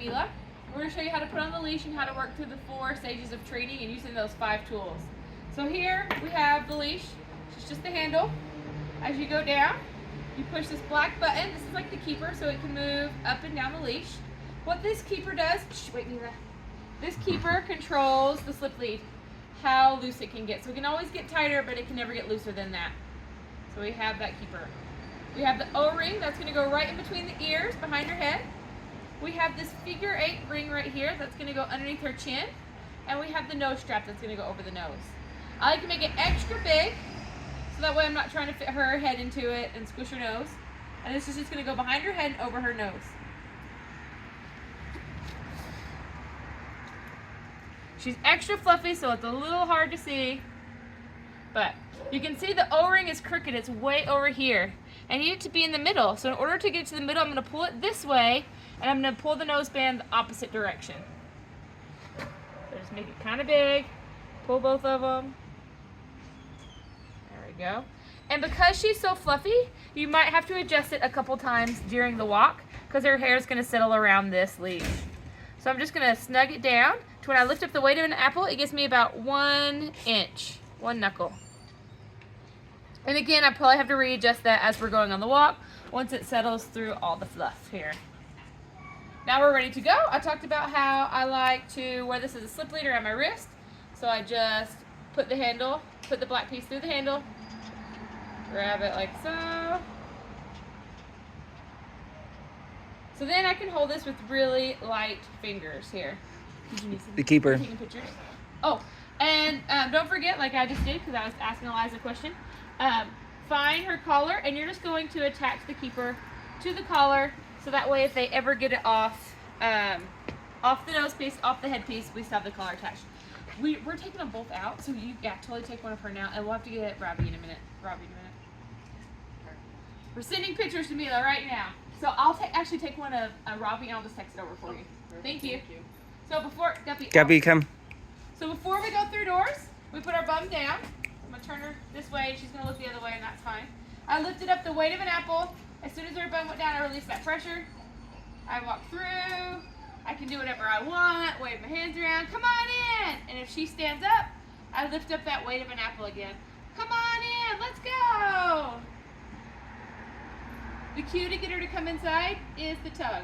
Mila. We're going to show you how to put on the leash and how to work through the 4 stages of training and using those 5 tools. So here we have the leash. It's just the handle. As you go down, you push this black button. This is like the keeper, so it can move up and down the leash. What this keeper does, wait Mila. This keeper controls the slip lead, how loose it can get. So it can always get tighter, but it can never get looser than that. So we have that keeper. We have the O-ring that's going to go right in between the ears, behind her head. We have this figure 8 ring right here that's going to go underneath her chin. And we have the nose strap that's going to go over the nose. I like to make it extra big, so that way I'm not trying to fit her head into it and squish her nose. And this is just going to go behind her head and over her nose. She's extra fluffy, so it's a little hard to see. But you can see the O-ring is crooked. It's way over here. I need it to be in the middle. So in order to get to the middle, I'm going to pull it this way, and I'm going to pull the noseband the opposite direction. So just make it kind of big. Pull both of them. There we go. And because she's so fluffy, you might have to adjust it a couple times during the walk because her hair is going to settle around this leash. So I'm just going to snug it down to when I lift up the weight of an apple, it gives me about 1 inch, 1 knuckle. And again, I probably have to readjust that as we're going on the walk once it settles through all the fluff here. Now we're ready to go. I talked about how I like to wear this as a slip lead around my wrist. So I just put the handle, put the black piece through the handle, grab it like so. So then I can hold this with really light fingers here. The keeper. Taking pictures. Oh, and don't forget, like I just did because I was asking Eliza a question, find her collar and you're just going to attach the keeper to the collar so that way if they ever get it off the nose piece, off the head piece, we still have the collar attached. We're taking them both out, so you totally take one of her now, and we'll have to get Robbie in a minute. We're sending pictures to Mila right now. So I'll actually take one of Robbie and I'll just text it over for you. Thank you. So before, Guppy, come. So before we go through doors, we put our bum down. I'm gonna turn her this way, she's gonna look the other way, and that's fine. I lifted up the weight of an apple. As soon as her bum went down, I released that pressure. I walk through. I can do whatever I want, wave my hands around, come on in! And if she stands up, I lift up that weight of an apple again. Come on in, let's go! The cue to get her to come inside is the tug.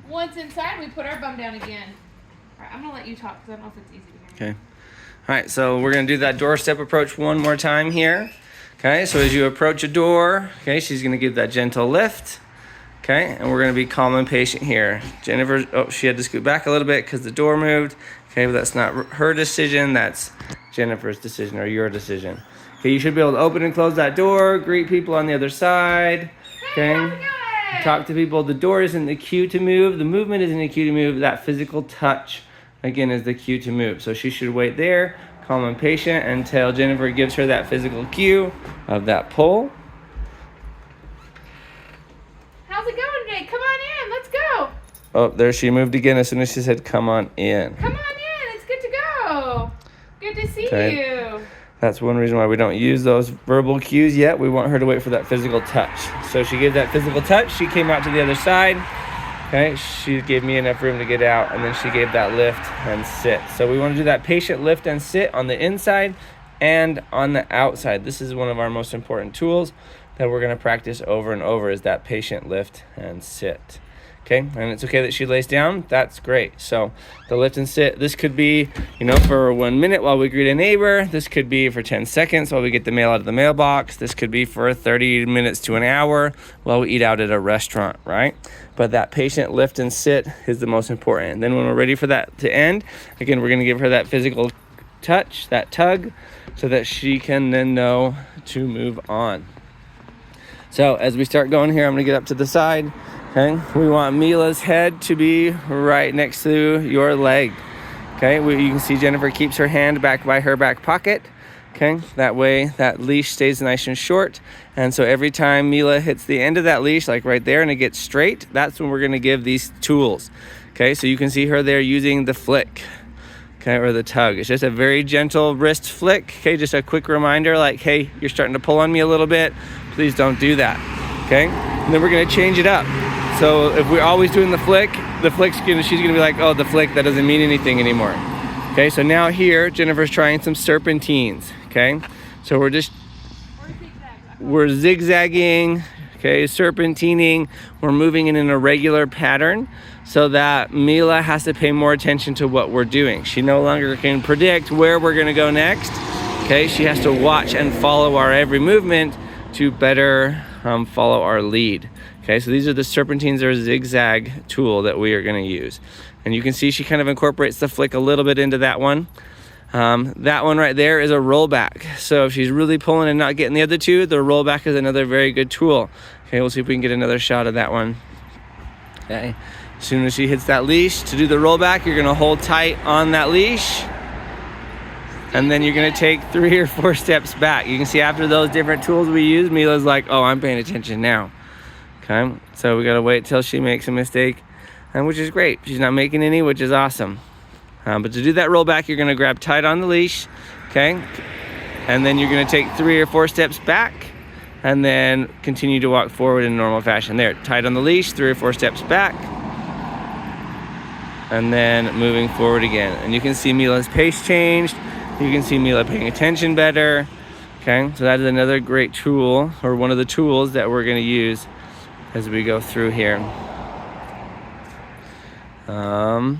Once inside, we put our bum down again. All right, I'm gonna let you talk because I don't know if it's easy to hear. Okay. All right, so we're gonna do that doorstep approach one more time here. Okay, so as you approach a door, okay, she's gonna give that gentle lift. Okay, and we're gonna be calm and patient here. Jennifer, oh, she had to scoot back a little bit because the door moved. Okay, but that's not her decision, that's Jennifer's decision or your decision. Okay, you should be able to open and close that door, greet people on the other side. Okay, talk to people. The door isn't the cue to move. The movement isn't the cue to move. That physical touch, again, is the cue to move. So she should wait there, calm and patient, until Jennifer gives her that physical cue of that pull. How's it going today? Come on in, let's go. Oh, there she moved again as soon as she said, come on in. Come on in, it's good to go. Good to see you. That's one reason why we don't use those verbal cues yet. We want her to wait for that physical touch. So she gave that physical touch. She came out to the other side. Okay, she gave me enough room to get out, and then she gave that lift and sit. So we want to do that patient lift and sit on the inside and on the outside. This is one of our most important tools that we're going to practice over and over, is that patient lift and sit. Okay, and it's okay that she lays down. That's great. So the lift and sit, this could be, for 1 minute while we greet a neighbor. This could be for 10 seconds while we get the mail out of the mailbox. This could be for 30 minutes to an hour while we eat out at a restaurant, right? But that patient lift and sit is the most important. And then when we're ready for that to end, again, we're going to give her that physical touch, that tug, so that she can then know to move on. So as we start going here, I'm going to get up to the side. Okay, we want Mila's head to be right next to your leg. Okay, you can see Jennifer keeps her hand back by her back pocket. Okay, that way that leash stays nice and short. And so every time Mila hits the end of that leash, like right there, and it gets straight, that's when we're going to give these tools. Okay, so you can see her there using the flick. Okay, or the tug. It's just a very gentle wrist flick. Okay, just a quick reminder like, hey, you're starting to pull on me a little bit. Please don't do that. Okay, and then we're going to change it up. So if we're always doing the flick, she's gonna be like, oh, the flick, that doesn't mean anything anymore. Okay, so now here, Jennifer's trying some serpentines, okay? So we're zigzagging, okay, serpentining. We're moving in an irregular pattern so that Mila has to pay more attention to what we're doing. She no longer can predict where we're gonna go next, okay? She has to watch and follow our every movement to better follow our lead. Okay, so these are the serpentines or zigzag tool that we are gonna use. And you can see she kind of incorporates the flick a little bit into that one. That one right there is a rollback. So if she's really pulling and not getting the other two, the rollback is another very good tool. Okay, we'll see if we can get another shot of that one. Okay, as soon as she hits that leash, to do the rollback, you're gonna hold tight on that leash. And then you're gonna take 3 or 4 steps back. You can see after those different tools we use, Mila's like, oh, I'm paying attention now. Okay, so we gotta wait till she makes a mistake, and which is great. She's not making any, which is awesome. But to do that rollback, you're gonna grab tight on the leash, okay? And then you're gonna take 3 or 4 steps back, and then continue to walk forward in normal fashion. There, tight on the leash, 3 or 4 steps back, and then moving forward again. And you can see Mila's pace changed. You can see Mila paying attention better. Okay, so that is another great tool, or one of the tools that we're gonna use as we go through here. And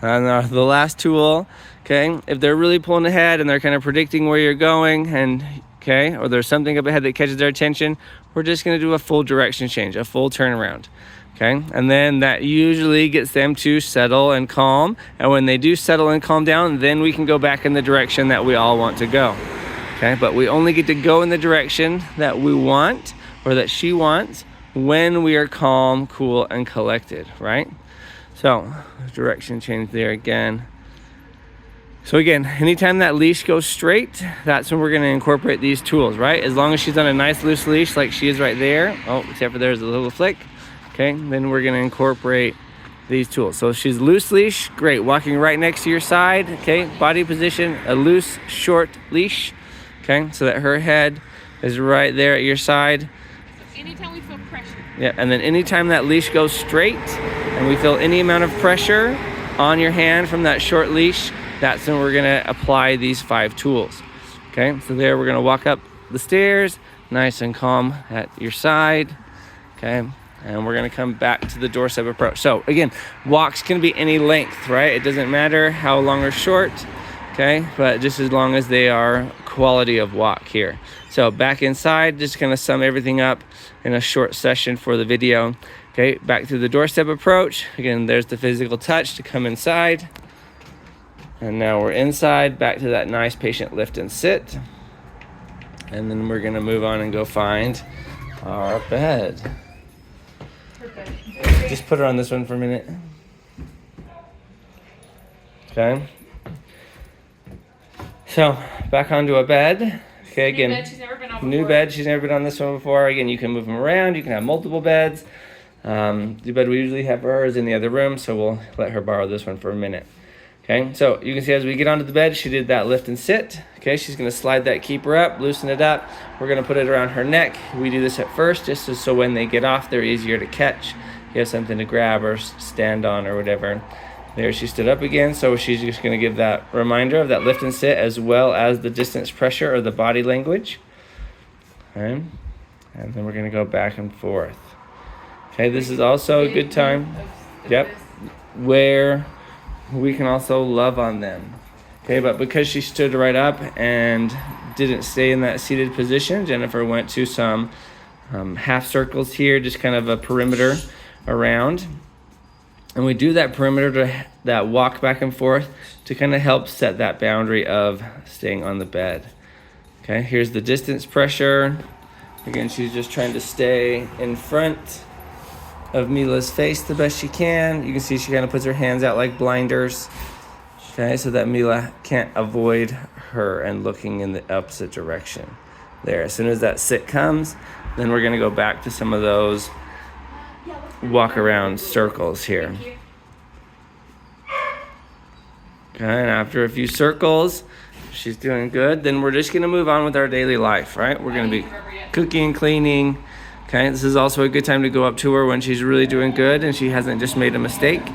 the last tool, okay, if they're really pulling ahead and they're kind of predicting where you're going, and okay, or there's something up ahead that catches their attention, we're just gonna do a full direction change, a full turnaround. Okay, and then that usually gets them to settle and calm. And when they do settle and calm down, then we can go back in the direction that we all want to go. Okay, but we only get to go in the direction that we want, or that she wants, when we are calm, cool, and collected, right? So, direction change there again. So again, anytime that leash goes straight, that's when we're gonna incorporate these tools, right? As long as she's on a nice loose leash like she is right there, oh, except for there's a little flick, okay, then we're gonna incorporate these tools. So if she's loose leash, great, walking right next to your side, okay, body position, a loose, short leash, okay, so that her head is right there at your side. Anytime we feel pressure. Yeah, and then anytime that leash goes straight and we feel any amount of pressure on your hand from that short leash, that's when we're gonna apply these 5 tools. Okay, so there we're gonna walk up the stairs, nice and calm at your side, okay, and we're gonna come back to the doorstep approach. So again, walks can be any length, right? It doesn't matter how long or short, okay, but just as long as they are quality of walk here. So back inside, just gonna sum everything up in a short session for the video. Okay, back to the doorstep approach. Again, there's the physical touch to come inside. And now we're inside, back to that nice patient lift and sit. And then we're gonna move on and go find our bed. Just put her on this one for a minute. Okay. So, back onto a bed. Okay, again, New bed she's never been on new before. bed, she's never been on this one before. Again, you can move them around, you can have multiple beds. The bed we usually have for her is in the other room, so we'll let her borrow this one for a minute. Okay, so you can see as we get onto the bed, she did that lift and sit. Okay, she's gonna slide that keeper up, loosen it up. We're gonna put it around her neck. We do this at first, just so when they get off, they're easier to catch. You have something to grab or stand on or whatever. There, she stood up again, so she's just gonna give that reminder of that lift and sit, as well as the distance pressure or the body language. Okay, and then we're gonna go back and forth. Okay, this is also a good time, yep, where we can also love on them. Okay, but because she stood right up and didn't stay in that seated position, Jennifer went to some half circles here, just kind of a perimeter around. And we do that perimeter, that walk back and forth, to kind of help set that boundary of staying on the bed. Okay, here's the distance pressure. Again, she's just trying to stay in front of Mila's face the best she can. You can see she kind of puts her hands out like blinders. Okay, so that Mila can't avoid her and looking in the opposite direction. There, as soon as that sit comes, then we're gonna go back to some of those walk around circles here. Okay, and after a few circles, she's doing good, then we're just gonna move on with our daily life, right? We're gonna be cooking, cleaning, Okay, this is also a good time to go up to her when she's really doing good and she hasn't just made a mistake,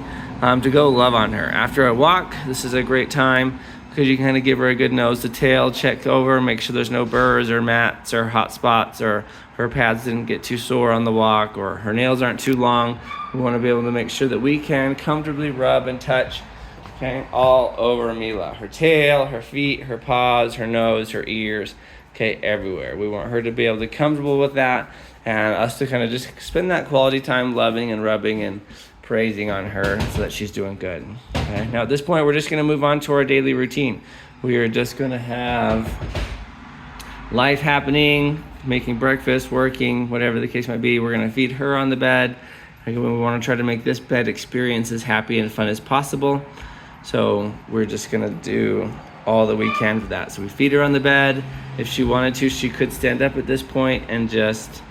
to go love on her. After a walk, this is a great time because you can kind of give her a good nose to tail, check over, make sure there's no burrs or mats or hot spots or her pads didn't get too sore on the walk or her nails aren't too long. We want to be able to make sure that we can comfortably rub and touch, okay, all over Mila. Her tail, her feet, her paws, her nose, her ears, okay, everywhere. We want her to be able to be comfortable with that and us to kind of just spend that quality time loving and rubbing and praising on her so that she's doing good. Okay. Now at this point, we're just going to move on to our daily routine. We are just going to have life happening, making breakfast, working, whatever the case might be. We're going to feed her on the bed. We want to try to make this bed experience as happy and fun as possible. So we're just going to do all that we can for that. So we feed her on the bed. If she wanted to, she could stand up at this point and just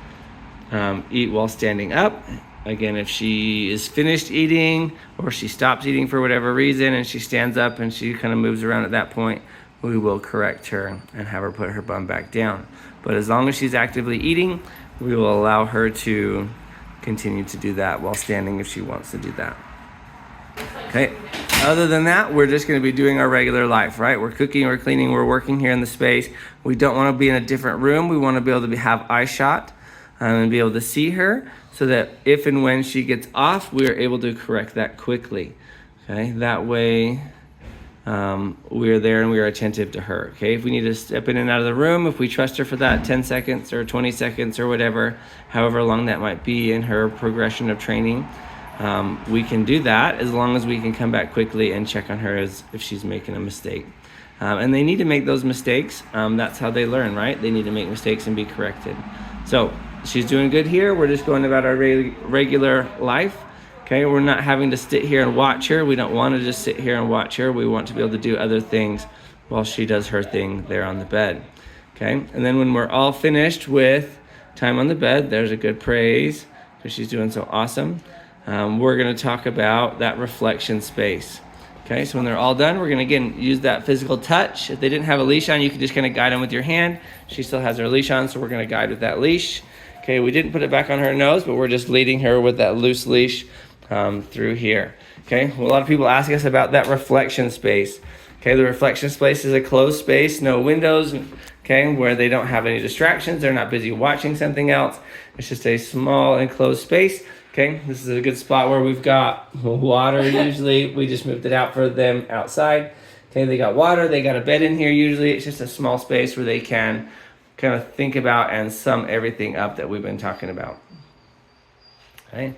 eat while standing up. Again, if she is finished eating or she stops eating for whatever reason and she stands up and she kind of moves around at that point, we will correct her and have her put her bum back down. But as long as she's actively eating, we will allow her to continue to do that while standing if she wants to do that. Okay. Other than that, we're just going to be doing our regular life, right? We're cooking, we're cleaning, we're working here in the space. We don't want to be in a different room. We want to be able to have eye shot and be able to see her so that if and when she gets off, we are able to correct that quickly. Okay, that way we are there and we are attentive to her. Okay, if we need to step in and out of the room, if we trust her for that 10 seconds or 20 seconds or whatever, however long that might be in her progression of training, we can do that as long as we can come back quickly and check on her as if she's making a mistake. And they need to make those mistakes. That's how they learn, right? They need to make mistakes and be corrected. So she's doing good here. We're just going about our regular life. Okay, we're not having to sit here and watch her. We don't want to just sit here and watch her. We want to be able to do other things while she does her thing there on the bed. Okay, and then when we're all finished with time on the bed, there's a good praise because she's doing so awesome. We're going to talk about that reflection space. Okay, so when they're all done, we're going to, again, use that physical touch. If they didn't have a leash on, you can just kind of guide them with your hand. She still has her leash on, so we're going to guide with that leash. Okay, we didn't put it back on her nose, but we're just leading her with that loose leash through here. Okay, well, a lot of people ask us about that reflection space. Okay, the reflection space is a closed space, no windows, okay, where they don't have any distractions. They're not busy watching something else. It's just a small enclosed space. Okay, this is a good spot where we've got water usually. We just moved it out for them outside. Okay, they got water, they got a bed in here usually. It's just a small space where they can kind of think about and sum everything up that we've been talking about. Okay,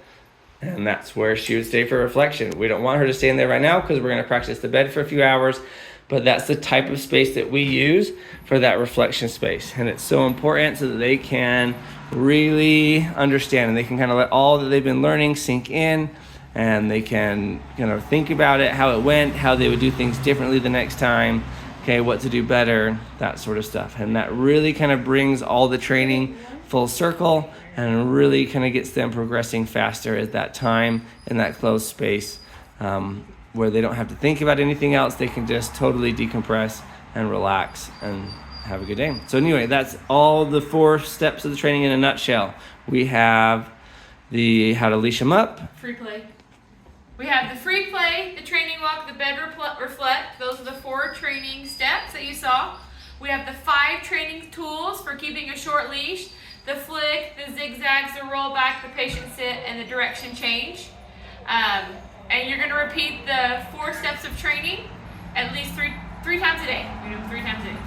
and that's where she would stay for reflection. We don't want her to stay in there right now because we're going to practice the bed for a few hours, but that's the type of space that we use for that reflection space. And it's so important so that they can really understand and they can kind of let all that they've been learning sink in, and they can kind of think about it, how it went, how they would do things differently the next time, okay, what to do better, that sort of stuff. And that really kind of brings all the training full circle and really kind of gets them progressing faster at that time in that closed space where they don't have to think about anything else. They can just totally decompress and relax and have a good day. So anyway, that's all the 4 steps of the training in a nutshell. We have the how to leash them up. Free play. We have the free play, the training walk, the bed reflect. Those are the 4 training steps that you saw. We have the 5 training tools for keeping a short leash. The flick, the zigzags, the roll back, the patient sit, and the direction change. And you're going to repeat the 4 steps of training at least three times a day. We do them 3 times a day.